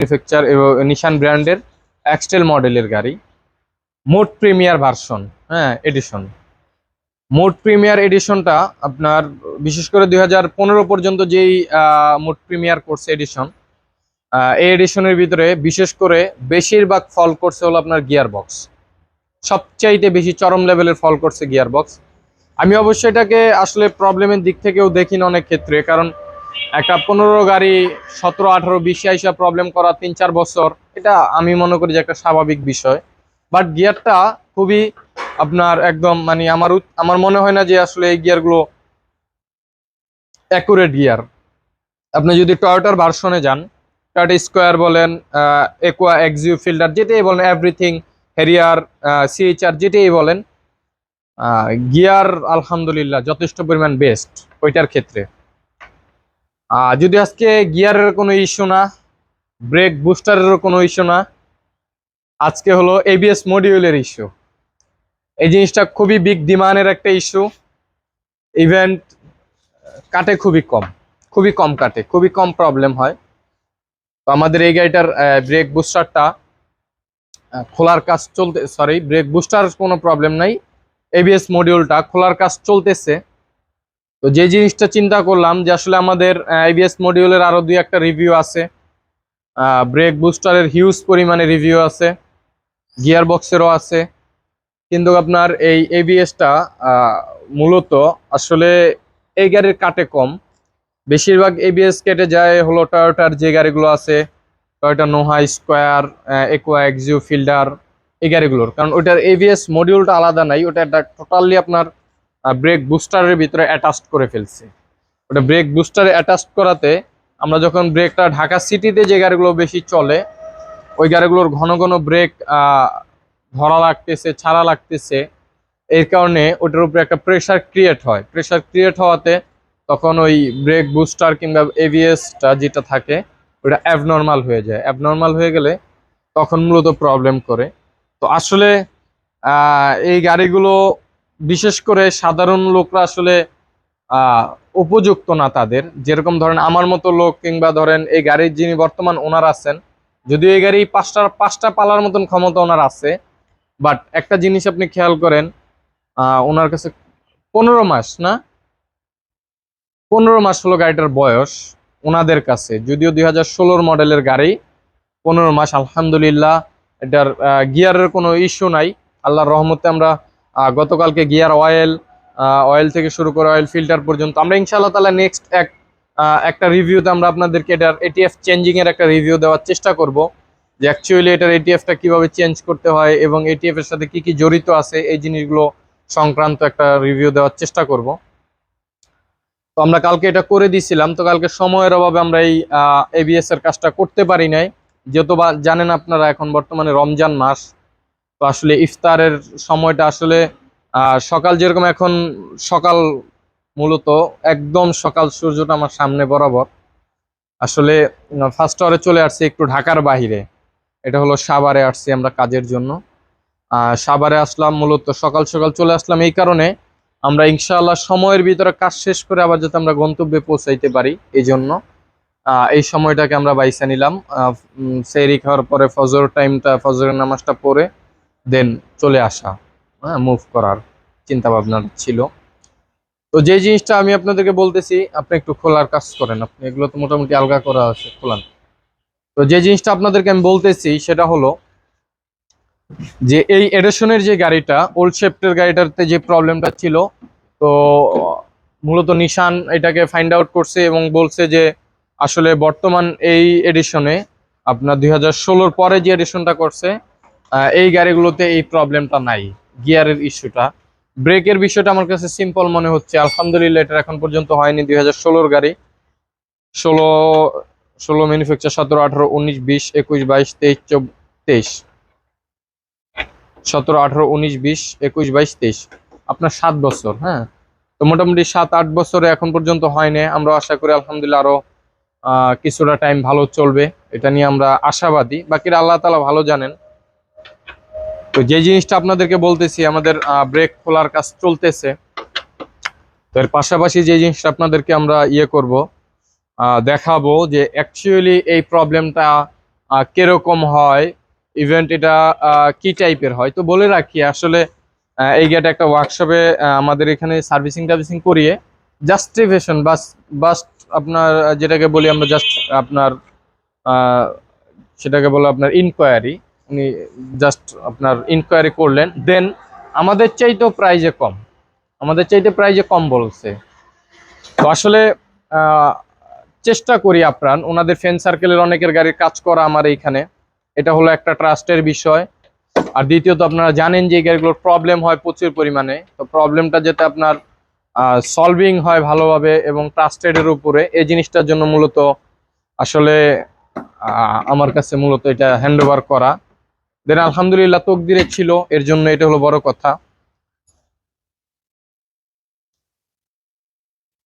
Manufacture এবং নিশান ব্র্যান্ডের এক্সটেল মডেলের গাড়ি, মোড প্রিমিয়ার ভার্সন, হ্যাঁ এডিশন। মোড প্রিমিয়ার এডিশনটা আপনার বিশেষ করে 2015 পর্যন্ত যেই মোড প্রিমিয়ার কোর্স এডিশন, এই এডিশনের ভিতরে বিশেষ করে বেশিরভাগ ফল করছে হলো আপনার গিয়ার বক্স। সবচাইতে বেশি চরম লেভেলের ফল করছে গিয়ার বক্স। আমি অবশ্যই এটাকে আসলে প্রবলেমের দিক থেকেও দেখি না অনেক ক্ষেত্রে, কারণ একটা 15 গাড়ি 17, 18, 20 আইসা প্রবলেম করা 3-4 বছর, এটা আমি মনে করি যে একটা স্বাভাবিক বিষয়। বাট গিয়ারটা খুবই আপনার একদম মানে আমার মনে হয় না যে আসলে এই গিয়ারগুলো অ্যাকুরেট গিয়ার। আপনি যদি টয়োটার ভার্সনে যান, টয়োটা স্কোয়ার বলেন, একোয়া এক্সিউ ফিল্ডার যেটাই বলেন, এভরিথিং, হ্যারিয়ার, সিএইচআর যেটাই বলেন, গিয়ার আলহামদুলিল্লাহ যথেষ্ট পরিমাণ বেস্ট ওইটার ক্ষেত্রে। যদি আজকে গিয়ারের কোনো ইস্যু না, ব্রেক বুস্টারেরও কোনো ইস্যু না, আজকে হলো এবিএস মডিউলের ইস্যু। এই জিনিসটা খুবই বিগ ডিমান্ডের একটা ইস্যু। ইভেন্ট কাটে খুবই কম কাটে, খুবই কম প্রবলেম হয়। তো আমাদের এই গাড়িটার ব্রেক বুস্টারটা খোলার কাজ ব্রেক বুস্টার কোনো প্রবলেম নাই, এবিএস মডিউলটা খোলার কাজ চলতেছে। তো যে জিনিসটা চিন্তা করলাম যে আসলে আমাদের এবিএস মডিউলের আরো 2-1টা রিভিউ আছে, ব্রেক বুস্টারের হিউজ পরিমাণে রিভিউ আছে, গিয়ার বক্সেরও আছে, কিন্তু আপনার এই এবিএসটা মূলত আসলে এই গাড়ির কাটে কম। বেশিরভাগ এবিএস কেটে যায় হলো টয়োটার যে গাড়িগুলো আছে, Toyota Noha, square, aqua Axio fielder, এই গাড়িগুলোর, কারণ ওইটার এবিএস মডিউলটা আলাদা নাই, ওটা একটা টোটালি আপনার ব্রেক বুস্টারের ভিতরে অ্যাটাচড করে ফেলছে। ওটা ব্রেক বুস্টারে অ্যাটাচড করাতে আমরা যখন ব্রেকটা ঢাকা সিটিতে যে গাড়িগুলো বেশি চলে, ওই গাড়িগুলোর ঘন ঘন ব্রেক ধরা লাগতেছে, ছাড়া লাগতেছে, এর কারণে ওটার উপরে একটা প্রেসার ক্রিয়েট হয়। প্রেসার ক্রিয়েট হওয়াতে তখন ওই ব্রেক বুস্টার কিংবা এবিএসটা যেটা থাকে ওটা অ্যাবনর্মাল হয়ে যায়। অ্যাবনর্মাল হয়ে গেলে তখন মূলত প্রবলেম করে। তো আসলে এই গাড়িগুলো বিশেষ করে সাধারণ লোকরা আসলে উপযুক্ত না তাদের। যেরকম ধরেন আমার মতো লোক, কিংবা ধরেন এই গাড়ির যিনি বর্তমান ওনার আছেন, যদিও এই গাড়ি পাঁচটা পালার মতন ক্ষমতা ওনার আছে, বাট একটা জিনিস আপনি খেয়াল করেন, ওনার কাছে 15 মাস না, 15 মাস হলো গাড়িটার বয়স ওনাদের কাছে, যদিও 2016 মডেলের গাড়ি। 15 মাস আলহামদুলিল্লাহ, এটার গিয়ারের কোনো ইস্যু নাই আল্লাহর রহমতে। আমরা গতকালকে গিয়ার অয়েল থেকে শুরু করে অয়েল ফিল্টার পর্যন্ত আমরা ইনশাআল্লাহ তাআলা নেক্সট একটা রিভিউতে আমরা আপনাদেরকে এটার এটিএফ চেঞ্জিং এর একটা রিভিউ দেওয়ার চেষ্টা করব, যে অ্যাকচুয়ালি এটার এটিএফটা কিভাবে চেঞ্জ করতে হয় এবং এটিএফ এর সাথে কি কি জড়িত আছে এই জিনিসগুলো সংক্রান্ত একটা রিভিউ দেওয়ার চেষ্টা করব। তো আমরা কালকে এটা করে দিয়েছিলাম, তো কালকে সময়ের অভাবে আমরা এই এবিএস এর কাজটা করতে পারি নাই, যেহেতু জানেন আপনারা এখন বর্তমানে রমজান মাস। তো আসলে ইফতারের সময়টা আসলে সকাল, যেরকম এখন সকাল, মূলত একদম সকাল সূর্যটা আমার সামনে বরাবর। আসলে ফার্স্ট আওয়ারে চলে আসছি একটু ঢাকার বাহিরে, এটা হলো সাভারে আসছি আমরা কাজের জন্য। সাভারে আসলাম মূলত সকাল সকাল চলে আসলাম এই কারণে, আমরা ইনশাআল্লাহ সময়ের ভিতরে কাজ শেষ করে আবার যাতে আমরা গন্তব্যে পৌঁছাইতে পারি, এই জন্য এই সময়টাকে আমরা বাইসা নিলাম। সেহরি খাওয়ার পরে ফজরের নামাজটা পড়ে দেন চলে আসা, মুভ করার চিন্তা ভাবনা ছিল। তো যে জিনিসটা আমি আপনাদেরকে বলতেছি, আপনি একটু খোলার কাজ করেন, আপনি এগুলো তো মোটামুটি আলগা করা আছে, খোলান। তো যে জিনিসটা আপনাদেরকে আমি বলতেছি সেটা হলো যে এই এডিশনের যে গাড়িটা, ওল্ড শেফটের গাড়িটাতে যে প্রবলেমটা ছিল, তো মূলত নিশান এটাকে ফাইন্ড আউট করছে এবং বলছে যে আসলে বর্তমান এই এডিশনে আপনার 2016 পরে যে এডিশনটা করছে, এই গাড়িগুলোতে এই প্রবলেমটা নাই, গিয়ারের ইস্যুটা। ব্রেকের বিষয়টা আমার কাছে সিম্পল মনে হচ্ছে, আলহামদুলিল্লাহ এটা এখন পর্যন্ত হয়নি। 2016 গাড়ি, 16 ম্যানুফ্যাকচার, 17, 18, 19, 20, 21, 22, 23, 23, 17, 18, 19, 20, 21, 22, 23, আপনার 7 বছর। হ্যাঁ, তো মোটামুটি 7-8 বছরে এখন পর্যন্ত হয়নি। আমরা আশা করি আলহামদুলিল্লাহ আরো কিছুটা টাইম ভালো চলবে, এটা নিয়ে আমরা আশাবাদী। বাকিরা আল্লাহ তাআলা ভালো জানেন। তো যে জিনিসটা আপনাদেরকে বলতেছি, আমাদের ব্রেক খোলার কাজ চলতেছে। তো এর পাশাপাশি যে জিনিসটা আপনাদেরকে আমরা করব, দেখাবো যে অ্যাকচুয়ালি এই প্রবলেমটা কিরকম হয়, ইভেন্ট এটা কি টাইপের হয়। তো বলে রাখি আসলে এই গেট একটা ওয়ার্কশপে আমাদের এখানে সার্ভিসিং টার্ভিসিং করিয়ে জাস্টিফিকেশন বাস বাস আপনার যেটাকে বলি আমরা জাস্ট আপনার আহ, সেটাকে বলে আপনার ইনকোয়ারি, উনি জাস্ট আপনার ইনকোয়ারি করলেন, দেন আমাদের চাইতেও প্রাইজে কম, আমাদের চাইতে প্রাইজে কম বলছে। তো আসলে আহ, চেষ্টা করি আপ্রাণ ওনাদের ফ্রেন্ড সার্কেলের অনেকের গাড়ির কাজ করা আমার এইখানে, এটা হলো একটা ট্রাস্টের বিষয়। আর দ্বিতীয়ত আপনারা জানেন যে এই গাড়িগুলোর প্রবলেম হয় প্রচুর পরিমাণে, তো প্রবলেমটা যাতে আপনার সলভিং হয় ভালোভাবে এবং ট্রাস্টেডের উপরে, এই জিনিসটার জন্য মূলত আসলে আমার কাছে মূলত এটা হ্যান্ড ওভার করা। দেন আলহামদুলিল্লাহ তকদিরে ছিল, এর জন্য এটা হলো বড় কথা।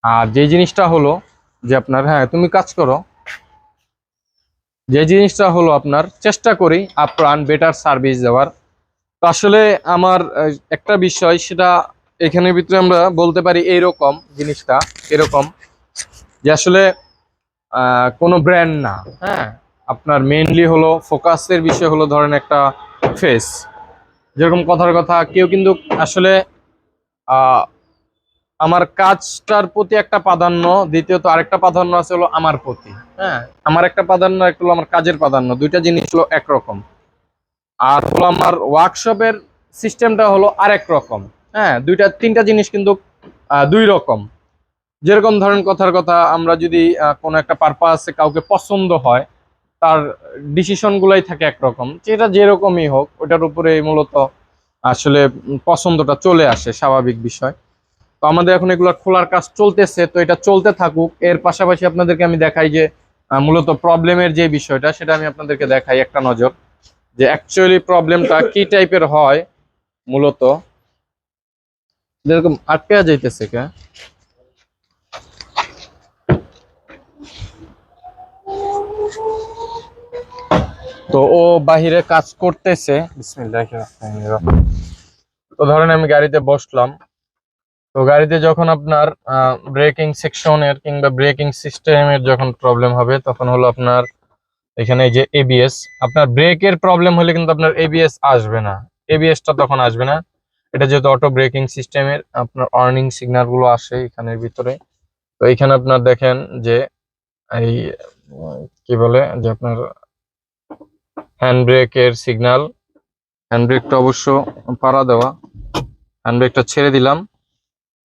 আর যে জিনিসটা হলো যে আপনার, হ্যাঁ তুমি কাজ করো, যে জিনিসটা হলো আপনার চেষ্টা করি আপ্রাণ বেটার সার্ভিস দেওয়ার। তো আসলে আমার একটা বিষয় সেটা এখানের ভিতরে আমরা বলতে পারি এইরকম জিনিসটা এরকম, যে আসলে কোনো ব্র্যান্ড না, হ্যাঁ আপনার মেইনলি হলো ফোকাসের বিষয় হলো ধরেন একটা ফেস, যেরকম কথার কথা কেউ কিন্তু আসলে আহ, আমার কাজটার প্রতি একটা প্রাধান্য, দ্বিতীয়ত আরেকটা প্রাধান্য আছে হলো আমার প্রতি, হ্যাঁ আমার একটা প্রাধান্য একটা হলো আমার কাজের প্রাধান্য, দুইটা জিনিস হলো একরকম। আর হলো আমার ওয়ার্কশপের সিস্টেমটা হলো আরেক রকম। হ্যাঁ দুইটা তিনটা জিনিস কিন্তু দুই রকম। যেরকম ধরেন কথার কথা আমরা যদি কোনো একটা পারপাসে কাউকে পছন্দ হয়, তার ডিসিশন গুলাই থাকে একরকম, যেটা যেরকমই হোক ওটার উপরে মূলত আসলে পছন্দটা চলে আসে, স্বাভাবিক বিষয়। তো আমাদের এখন এগুলো খোলার কাজ চলতেছে, তো এটা চলতে থাকুক। এর পাশাপাশি আপনাদেরকে আমি দেখাই যে মূলত প্রবলেমের যে বিষয়টা সেটা আমি আপনাদেরকে দেখাই একটা নজর, যে অ্যাকচুয়ালি প্রবলেমটা কি টাইপের হয় মূলত। যেরকম আটকে যাইতেছে কে, তো ও বাহিরে কাজ করতেছে, বিসমিল্লাহির রহমানির রহিম। তো ধরেন আমি গাড়িতে বসলাম, তো গাড়িতে যখন আপনার ব্রেকিং সেকশনের কিংবা ব্রেকিং সিস্টেমের যখন প্রবলেম হবে তখন হলো আপনার এখানে এই যে এবিএস, আপনার ব্রেকের প্রবলেম হলে কিন্তু আপনার এবিএস আসবে না, এবিএসটা তখন আসবে না। এটা যেহেতু অটো ব্রেকিং সিস্টেমের আপনার ওয়ার্নিং সিগন্যাল গুলো আসে এখানের ভিতরে। তো এখানে আপনার দেখেন যে এই কি বলে যে আপনার হ্যান্ড ব্রেকের সিগন্যাল, হ্যান্ড ব্রেকটা অবশ্য পাড়া দেওয়া, হ্যান্ড ব্রেকটা ছেড়ে দিলাম,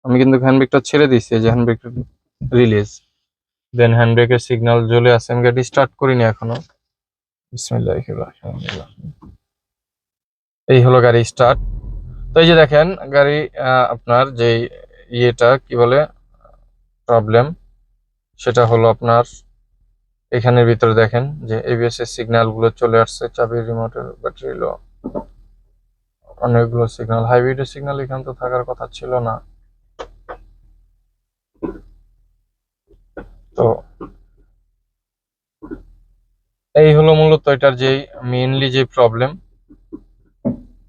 আমি কিন্তু হ্যান্ড ব্রেকটা ছেড়ে দিচ্ছি, যে হ্যান্ড ব্রেকটা রিলিজ, দেন হ্যান্ড ব্রেকের সিগন্যাল জ্বলে আছে, আমি গাড়ি স্টার্ট করিনি এখনো। বিসমিল্লাহির রহমানির রহিম। এই হলো গাড়ি স্টার্ট। তো এই যে দেখেন গাড়ি আপনার যে ইয়েটা কি বলে প্রবলেম, সেটা হলো আপনার এখানের ভিতরে দেখেন যে এবিএস এর সিগন্যাল গুলো চলে আসছে, চাবি রিমোটের ব্যাটারি লো, অনেকগুলো সিগন্যাল, হাইব্রিডের সিগন্যাল এখানে তো থাকার কথা ছিল না। তো এই হলো মূলত এটার যে মেইনলি যে প্রবলেম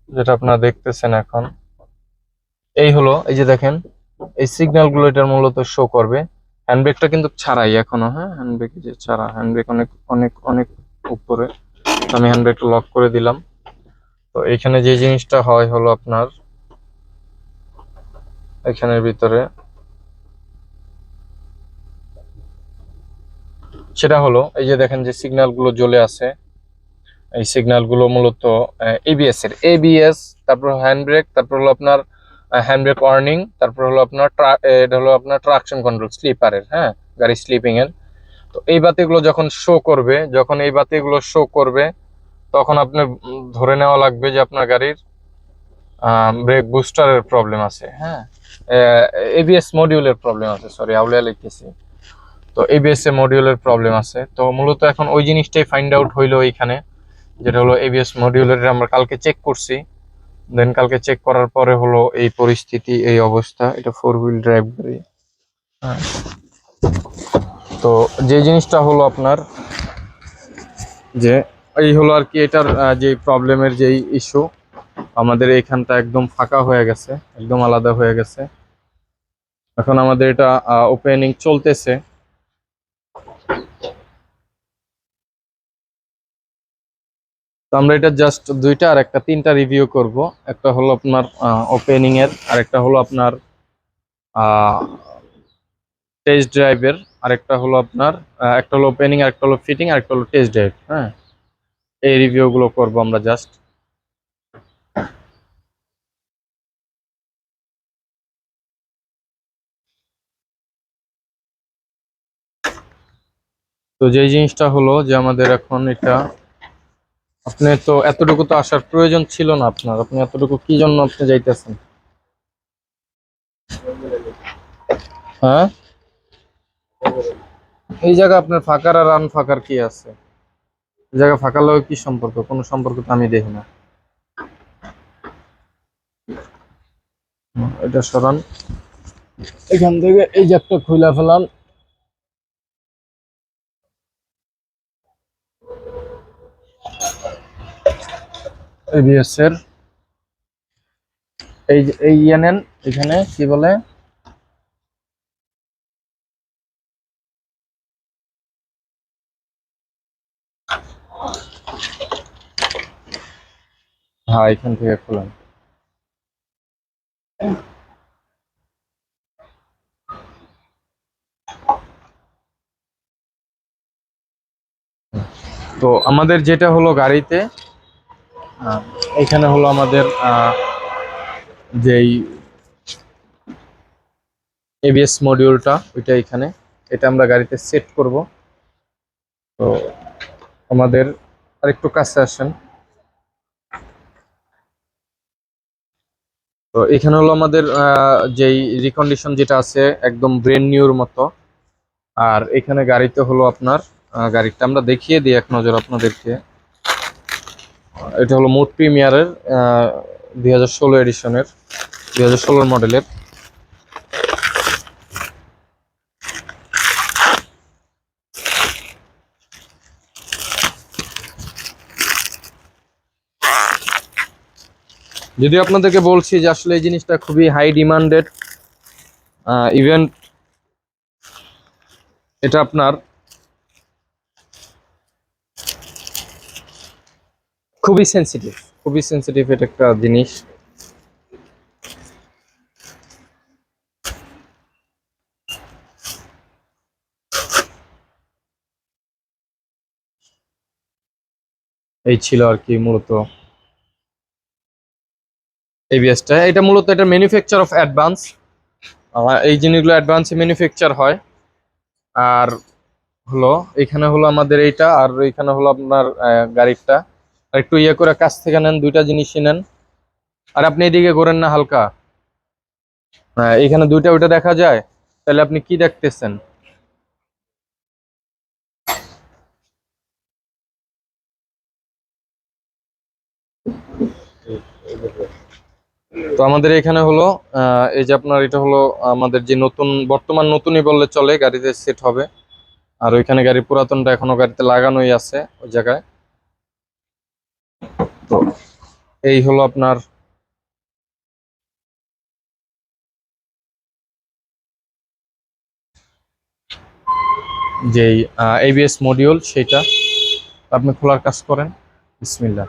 যেটা আপনারা দেখতেছেন এখন, এই হলো এই যে দেখেন এই সিগন্যাল গুলো এটার মূলত শো করবে। হ্যান্ডব্রেকটা কিন্তু ছাড়াই এখনো, হ্যাঁ হ্যান্ডব্রেক যে ছাড়া, হ্যান্ডব্রেক অনেক অনেক অনেক উপরে। তো আমি হ্যান্ডব্রেকটা লক করে দিলাম। তো এখানে যে জিনিসটা হয় হলো আপনার এখানের ভিতরে সেটা হলো এই যে দেখেন যে সিগন্যাল গুলো জ্বলে আছে, এই সিগন্যাল গুলো মূলত এবিএস এর, এবিএস, তারপর হ্যান্ডব্রেক, তারপর হলো আপনার হ্যান্ডব্রেক ওয়ার্নিং, তারপর হলো আপনার এটা হলো আপনার ট্রাকশন কন্ট্রোল স্লিপারের, হ্যাঁ গাড়ি স্লিপিং এর। তো এই বাতিগুলো যখন শো করবে, যখন এই বাতিগুলো শো করবে তখন আপনার ধরে নেওয়া লাগবে যে আপনার গাড়ির ব্রেক বুস্টারের প্রবলেম আছে, হ্যাঁ এবিএস মডিউলের প্রবলেম আছে, সরি আউলিয়া লিখতেছি। তো এবিএস এ মডিউলের প্রবলেম আছে। তো মূলত এখন ওই জিনিসটাই ফাইন্ড আউট হইলো এইখানে, যেটা হলো এবিএস মডিউলের, আমরা কালকে চেক করছি। দেন কালকে চেক করার পরে হলো এই পরিস্থিতি, এই অবস্থা। এটা 4 হুইল ড্রাইভ গাড়ি, হ্যাঁ। তো যে জিনিসটা হলো আপনার যে এই হলো আর কি এটার যে প্রবলেমের যেই ইস্যু, আমাদের এইখানটা একদম ফাঁকা হয়ে গেছে, একদম আলাদা হয়ে গেছে। এখন আমাদের এটা ওপেনিং চলতেছে। তো আমরা এটা জাস্ট দুইটা আর একটা তিনটা রিভিউ করব। একটা হলো আপনার ওপেনিং এর, আর একটা হলো আপনার টেস্ট ড্রাইভের, আর একটা হলো আপনার একটা হলো ওপেনিং, আর একটা হলো ফিটিং, আর একটা হলো টেস্ট ড্রাইভ। হ্যাঁ, এই রিভিউ গুলো করবো আমরা জাস্ট। তো যেই জিনিসটা হলো যে আমাদের এখন এটা, আপনি তো এতটুকু তো আসার প্রয়োজন ছিল না আপনার, আপনি এতটুকু কি জন্য আপনি যাইতেছেন? হ্যাঁ, এই জায়গা আপনার ফাঁকার আর আনফাঁকার কি আছে? এই জায়গা ফাঁকার লগে কি সম্পর্ক? কোনো সম্পর্ক তো আমি দেখি না। এটা সরান, এখান থেকে এই যে একটা খুলে ফেলান। এবিএস এর এই ইয়ে নেন, এখানে কি বলে, হ্যাঁ এখান থেকে খুলেন। তো আমাদের যেটা হলো গাড়িতে, এখানে হলো আমাদের যেই এবিএস মডিউলটা, ওইটা এখানে, এটা আমরা গাড়িতে সেট করব। তো আমাদের আরেকটু কাছে আসেন। তো এখানে হলো আমাদের যেই রিকন্ডিশন যেটা আছে একদম ব্র্যান্ড নিউর মতো। আর এখানে গাড়িতে হলো আপনার গাড়িটা আমরা দেখিয়ে দিই এক নজর আপনাদেরকে। এটা হলো মোট প্রিমিয়ারের 2016 এডিশনের, 2016 মডেলের। যদি আপনাদেরকে বলছি যে আসলে এই জিনিসটা খুবই হাই ডিমান্ডেড ইভেন্ট, এটা আপনার খুবই সেন্সিটিভ, খুবই সেন্সিটিভ এটা একটা জিনিস। এই ছিল আর কি মূলত এবিএসটা। এটা মূলত এটা ম্যানুফ্যাকচার অফ অ্যাডভান্স, এই জিনিসগুলো অ্যাডভান্সে ম্যানুফ্যাকচার হয়। আর হলো এখানে হলো আমাদের এইটা, আর এখানে হলো আপনার গাড়িটা। আর একটু ইয়ে করে কাছ থেকে নেন, দুইটা জিনিসই নেন। আর আপনি এদিকে করেন না হালকা, এখানে দুইটা ওইটা দেখা যায়, তাহলে আপনি কি দেখতেছেন? তো আমাদের এখানে হলো এই যে আপনার এটা হলো আমাদের যে নতুন, বর্তমান নতুনই বললে চলে, গাড়িতে সেট হবে। আর ওইখানে গাড়ির পুরাতনটা এখনো গাড়িতে লাগানোই আছে ওই জায়গায়। তো এই হলো আপনার যেই এবিএস মডিউল, সেটা আপনি খোলার কাজ করেন। বিসমিল্লাহ।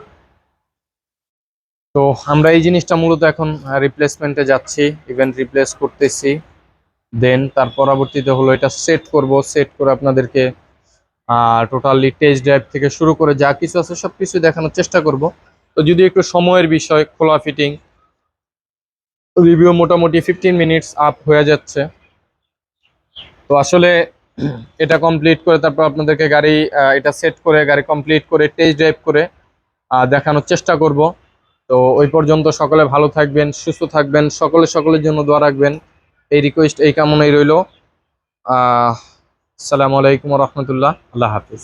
তো আমরা এই জিনিসটা মূলত এখন রিপ্লেসমেন্টে যাচ্ছি, ইভেন্ট রিপ্লেস করতেছি। দেন তার পরবর্তীতে হলো এটা সেট করব, সেট করে আপনাদেরকে টোটালি টেস্ট ড্রাইভ থেকে শুরু করে যা কিছু আছে সবকিছু দেখানোর চেষ্টা করব। তো যদি একটু সময়ের বিষয়, খোলা ফিটিং রিভিউ মোটামুটি 15 মিনিটস আপ হয়ে যাচ্ছে। তো আসলে এটা কমপ্লিট করে তারপর আপনাদেরকে গাড়ি এটা সেট করে গাড়ি কমপ্লিট করে টেস্ট ড্রাইভ করে দেখানোর চেষ্টা করব। তো ওই পর্যন্ত সকলে ভালো থাকবেন, সুস্থ থাকবেন, সকলের জন্য দোয়া রাখবেন, এই রিকোয়েস্ট, এই কামনাই রইল। আসসালামু আলাইকুম রহমতুল্লাহ, আল্লাহ হাফিজ।